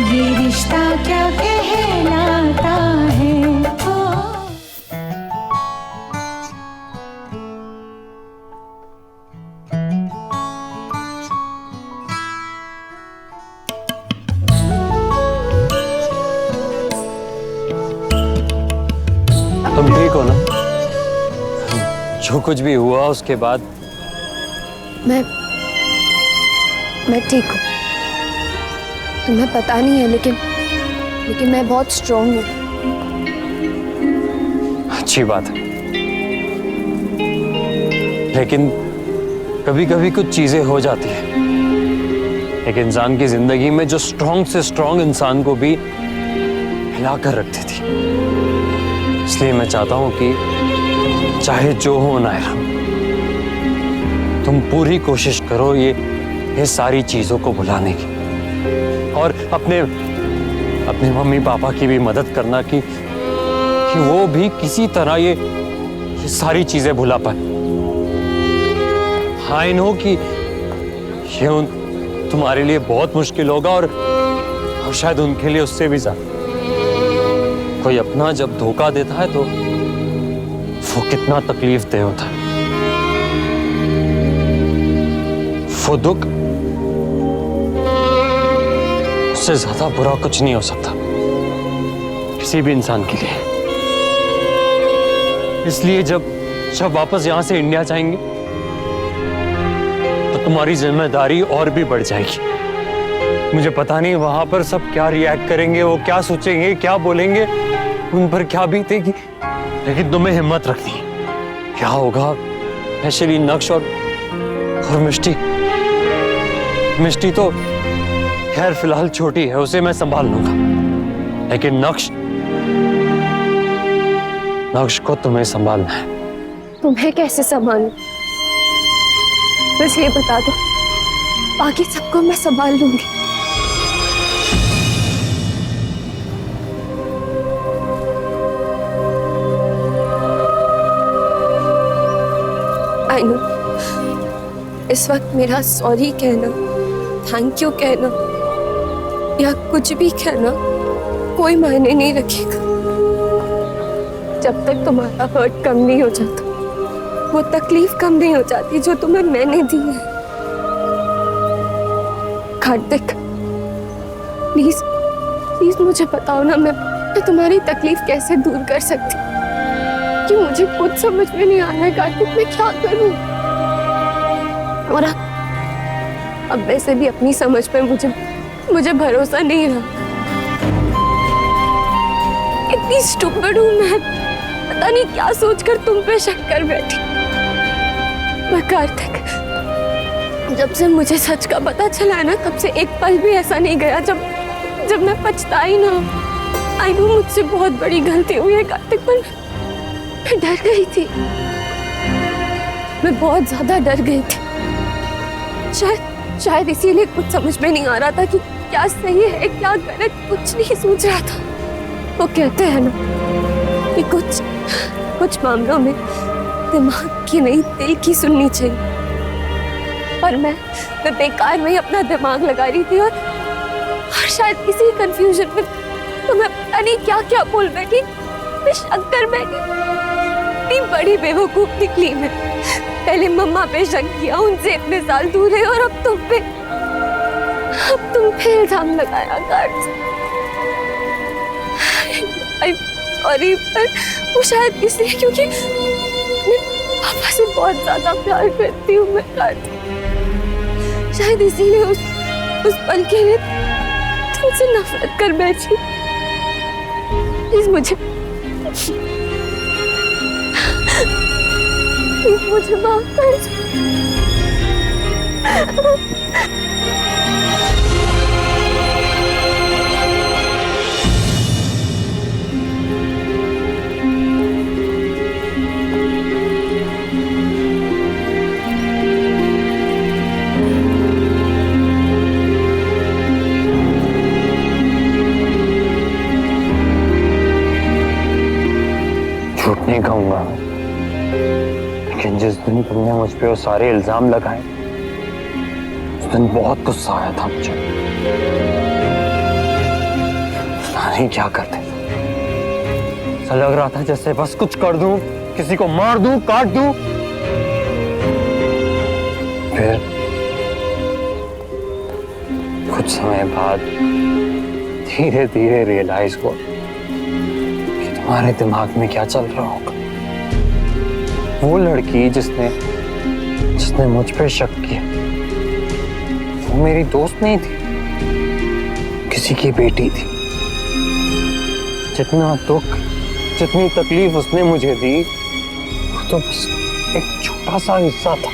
ये रिश्ता क्या कहलाता है। तुम ठीक हो ना? जो कुछ भी हुआ उसके बाद मैं ठीक हूँ। तुम्हें पता नहीं है लेकिन मैं बहुत स्ट्रांग हूँ। अच्छी बात है, लेकिन कभी कभी कुछ चीजें हो जाती है एक इंसान की जिंदगी में जो स्ट्रांग से स्ट्रांग इंसान को भी हिला कर रख देती। इसलिए मैं चाहता हूं कि चाहे जो हो नायरा, तुम पूरी कोशिश करो ये सारी चीजों को भुलाने की, और अपने मम्मी पापा की भी मदद करना कि वो भी किसी तरह ये सारी चीजें भुला पाए। हाँ, आई नो कि ये तुम्हारे लिए बहुत मुश्किल होगा, और शायद उनके लिए उससे भी ज्यादा। कोई अपना जब धोखा देता है तो वो कितना तकलीफ दे होता है। वो दुख उससे ज्यादा बुरा कुछ नहीं हो सकता किसी भी इंसान के लिए। इसलिए जब वापस यहां से इंडिया जाएंगे तो तुम्हारी जिम्मेदारी और भी बढ़ जाएगी। मुझे पता नहीं वहां पर सब क्या रिएक्ट करेंगे, वो क्या सोचेंगे, क्या बोलेंगे, उन पर क्या बीतेगी, लेकिन तुम्हें हिम्मत रखनी है। क्या होगा स्पेशली नक्श और मिष्टी तो खैर फिलहाल छोटी है, उसे मैं संभाल लूंगा, लेकिन नक्श को तुम्हें संभालना है। तुम्हें कैसे संभालूं? बस ये बता दो, बाकी सबको मैं संभाल लूंगी। आई नो इस वक्त मेरा सॉरी कहना, थैंक यू कहना या कुछ भी कहना कोई मायने नहीं रखेगा जब तक तुम्हारा हर्ट कम नहीं हो जाता, वो तकलीफ कम नहीं हो जाती जो तुम्हें मैंने दी है। कार्तिक, प्लीज प्लीज मुझे बताओ ना, मैं तुम्हारी तकलीफ कैसे दूर कर सकती, कि मुझे खुद समझ में नहीं आ रहा है कार्तिक, मैं क्या करूं। और अब वैसे भी अपनी समझ पे मुझे भरोसा नहीं रहा। इतनी स्टूपिड हूं मैं, पता नहीं क्या सोचकर तुम पे शक कर बैठी। पर कार्तिक, जब से मुझे सच का पता चला है ना, तब से एक पल भी ऐसा नहीं गया जब मैं पछताई ना। आई नो मुझसे बहुत बड़ी गलती हुई है कार्तिक, पर मैं डर गई थी, मैं बहुत ज्यादा डर गई थी। शायद इसीलिए कुछ समझ में नहीं आ रहा था कि क्या सही है क्या गलत, कुछ नहीं सोच रहा था। वो कहते हैं ना कि कुछ मामलों में दिमाग की नहीं दिल की सुननी चाहिए, और मैं बेकार में ही अपना दिमाग लगा रही थी, और शायद इसी कंफ्यूजन में तुम्हें पता नहीं क्या क्या बोल बैठी, मैं शक कर बैठी। इतनी बड़ी बेवकूफ निकली मैं। पहले मम्मा पे शक किया, उनसे इतने साल दूर है, और अब तुम पे इल्जाम लगाया कार्ड। सॉरी, पर वो शायद इसलिए क्योंकि मैं पापा से बहुत ज्यादा प्यार करती हूँ मैं कार्ड। शायद इसीलिए उस पल के लिए तुमसे नफरत कर बैठी। प्लीज मुझे माफ कर दो। झूठ नहीं कहूंगा, लेकिन जिस दिन तुमने मुझ पे वो सारे इल्जाम लगाए, उस दिन बहुत गुस्सा आया था मुझे। पता नहीं क्या करते। ऐसा लग रहा था जैसे बस कुछ कर दूं, किसी को मार दूं, काट दूं। फिर कुछ समय बाद धीरे धीरे रियलाइज हुआ कि तुम्हारे दिमाग में क्या चल रहा होगा। वो लड़की जिसने मुझ पे शक किया, वो मेरी दोस्त नहीं थी, किसी की बेटी थी। जितना दुख, जितनी तकलीफ उसने मुझे दी, वो तो बस एक छोटा सा हिस्सा था।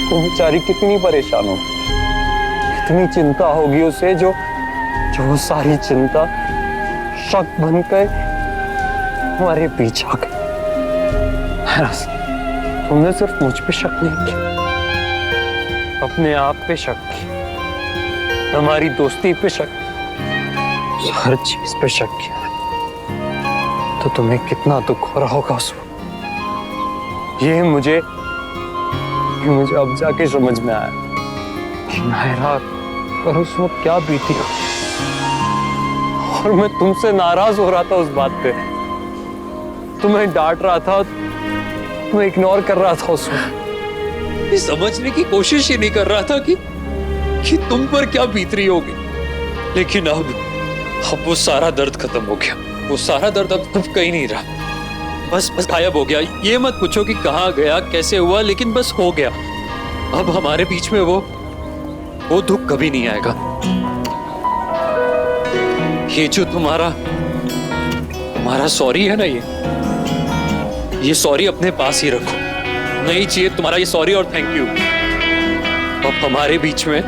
वो बेचारी कितनी परेशान हो, कितनी चिंता होगी उसे, जो वो सारी चिंता शक बनकर हमारे पीछे आ गई। तुमने सिर्फ मुझ पे शक नहीं किया, अपने आप पे शक किया, हमारी दोस्ती पे शक, हर चीज पे शक किया। तो तुम्हें कितना दुख हो रहा होगा उस वक्त। ये मुझे अब जाके समझ में आया कि नायरा पर उस वक्त क्या बीती हो। और मैं तुमसे नाराज हो रहा था उस बात पे, तुम्हें डांट रहा था, तुम्हें इग्नोर कर रहा था उस वक्त। ये समझने की कोशिश ही नहीं कर रहा था कि तुम पर क्या बीत रही होगी। लेकिन अब वो सारा दर्द खत्म हो गया। वो सारा दर्द अब कहीं नहीं रहा, बस गायब हो गया। ये मत पूछो कि कहाँ गया, कैसे हुआ, लेकिन बस हो गया। अब हमारे बीच में वो दुख कभी नहीं आएगा। ये जो तुम्हारा सॉरी है ना, ये सॉरी अपने पास ही रखो। नहीं चाहिए तुम्हारा ये सॉरी और थैंक यू। अब हमारे बीच में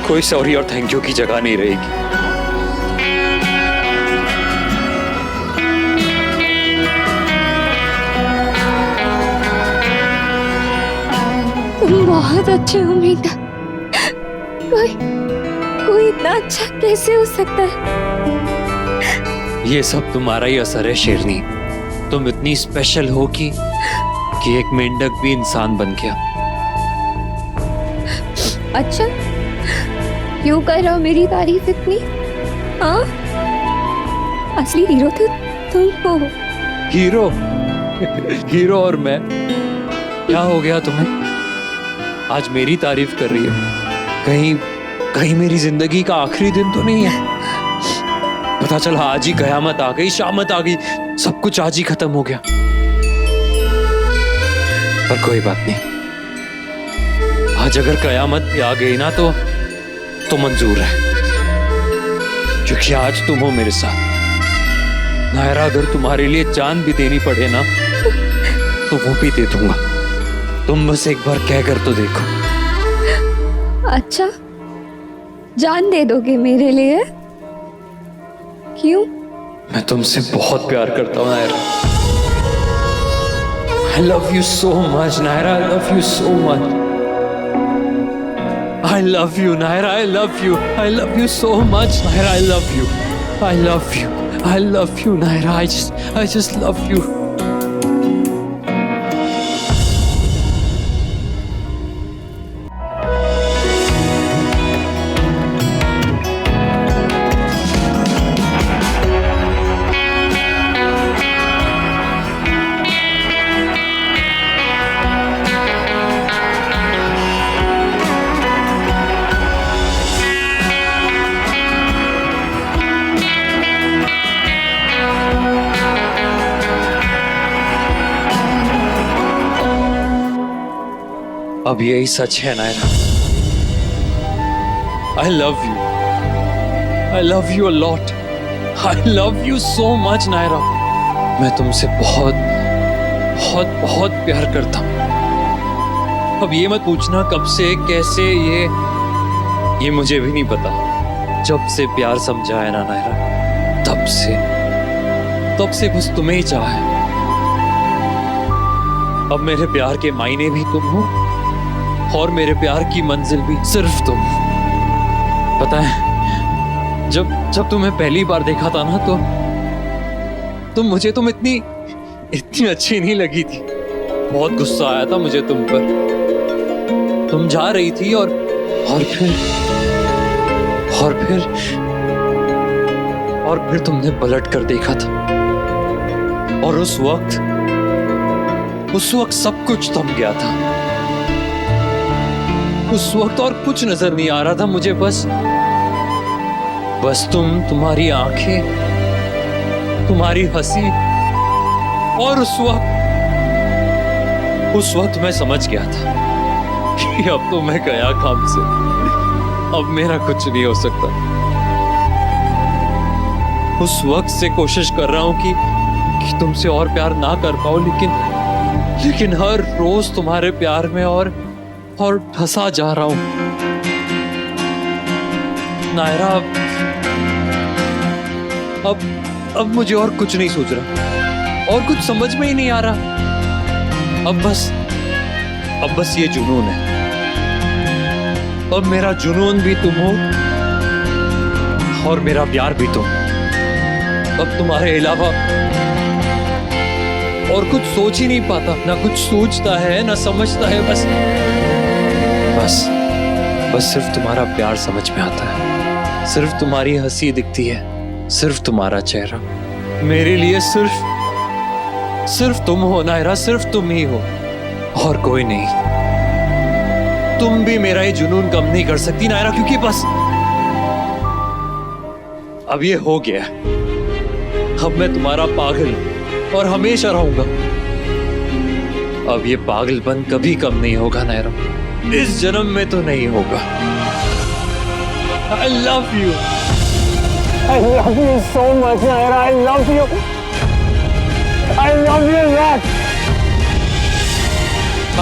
कोई सॉरी और थैंक यू की जगह नहीं रहेगी। तुम बहुत अच्छे हो मीता। कोई इतना अच्छा कैसे हो सकता है? ये सब तुम्हारा ही असर है शेरनी। तुम इतनी स्पेशल हो कि एक मेंढक भी इंसान बन गया। अच्छा, क्यों कर रहे हो मेरी तारीफ इतनी? हाँ, असली हीरो तो तुम हो। हीरो और मैं? क्या हो गया तुम्हें? आज मेरी तारीफ कर रही हो? कहीं मेरी जिंदगी का आखिरी दिन तो नहीं है? पता चला आज ही कयामत आ गई, शामत आ गई, सब कुछ आज ही खत्म हो गया। पर कोई बात नहीं, आज अगर कयामत भी आ गई ना तो मंजूर है, क्योंकि आज तुम हो मेरे साथ। नायरा, अगर तुम्हारे लिए जान भी देनी पड़े ना तो वो भी दे दूंगा। तुम बस एक बार कहकर तो देखो। अच्छा, जान दे दोगे मेरे लिए? क्यों? मैं तुमसे बहुत प्यार करता हूँ Naira. I love you so much, Naira. I love you so much. I love you, Naira. I love you. I love you so much, Naira. I love you. I love you. I love you, Naira. I just love you. अब यही सच है Naira. I love you. I love you a lot. I love you so much, Naira. मैं तुमसे बहुत बहुत बहुत प्यार करता हूँ। अब ये मत पूछना कब से, कैसे, ये मुझे भी नहीं पता। जब से प्यार समझा है ना नायरा, तब से बस तुम्हें ही चाहा है। अब मेरे प्यार के मायने भी तुम हो और मेरे प्यार की मंजिल भी सिर्फ तुम। पता है, जब तुम्हें पहली बार देखा था ना तो तुम इतनी अच्छी नहीं लगी थी। बहुत गुस्सा आया था मुझे तुम पर। तुम जा रही थी और फिर और फिर तुमने पलट कर देखा था, और उस वक्त सब कुछ थम गया था। उस वक्त और कुछ नजर नहीं आ रहा था मुझे, बस तुम्हारी आंखें, तुम्हारी हंसी। और उस वक्त मैं समझ गया था कि अब तो मैं गया काम से, अब मेरा कुछ नहीं हो सकता। उस वक्त से कोशिश कर रहा हूं कि तुमसे और प्यार ना कर पाऊं, लेकिन हर रोज तुम्हारे प्यार में और फंसा जा रहा हूं। नायरा, अब मुझे और कुछ नहीं सूझ रहा, और कुछ समझ में ही नहीं आ रहा। अब बस ये जुनून है। अब मेरा जुनून भी तुम हो और मेरा प्यार भी तुम। अब तुम्हारे अलावा और कुछ सोच ही नहीं पाता, ना कुछ सोचता है ना समझता है। बस सिर्फ तुम्हारा प्यार समझ में आता है, सिर्फ तुम्हारी हंसी दिखती है, सिर्फ तुम्हारा चेहरा। मेरे लिए सिर्फ तुम हो नायरा, सिर्फ तुम ही हो और कोई नहीं। तुम भी मेरा ये जुनून कम नहीं कर सकती नायरा, क्योंकि बस अब ये हो गया। अब मैं तुम्हारा पागल और हमेशा रहूंगा। अब ये पागलपन कभी कम नहीं होगा नायरा, इस जन्म में तो नहीं होगा। I love you. I love you so much, Naira. I love you. I love you a lot. I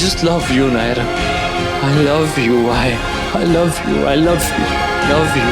just love you, Naira. I love you. I love you. I love you. Love you.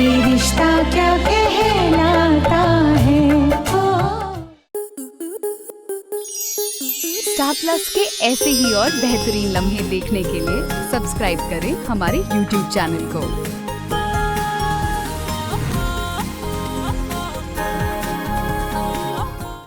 ये रिश्ता क्या कहलाता है। Star plus के ऐसे ही और बेहतरीन लम्हे देखने के लिए सब्सक्राइब करें हमारे YouTube चैनल को।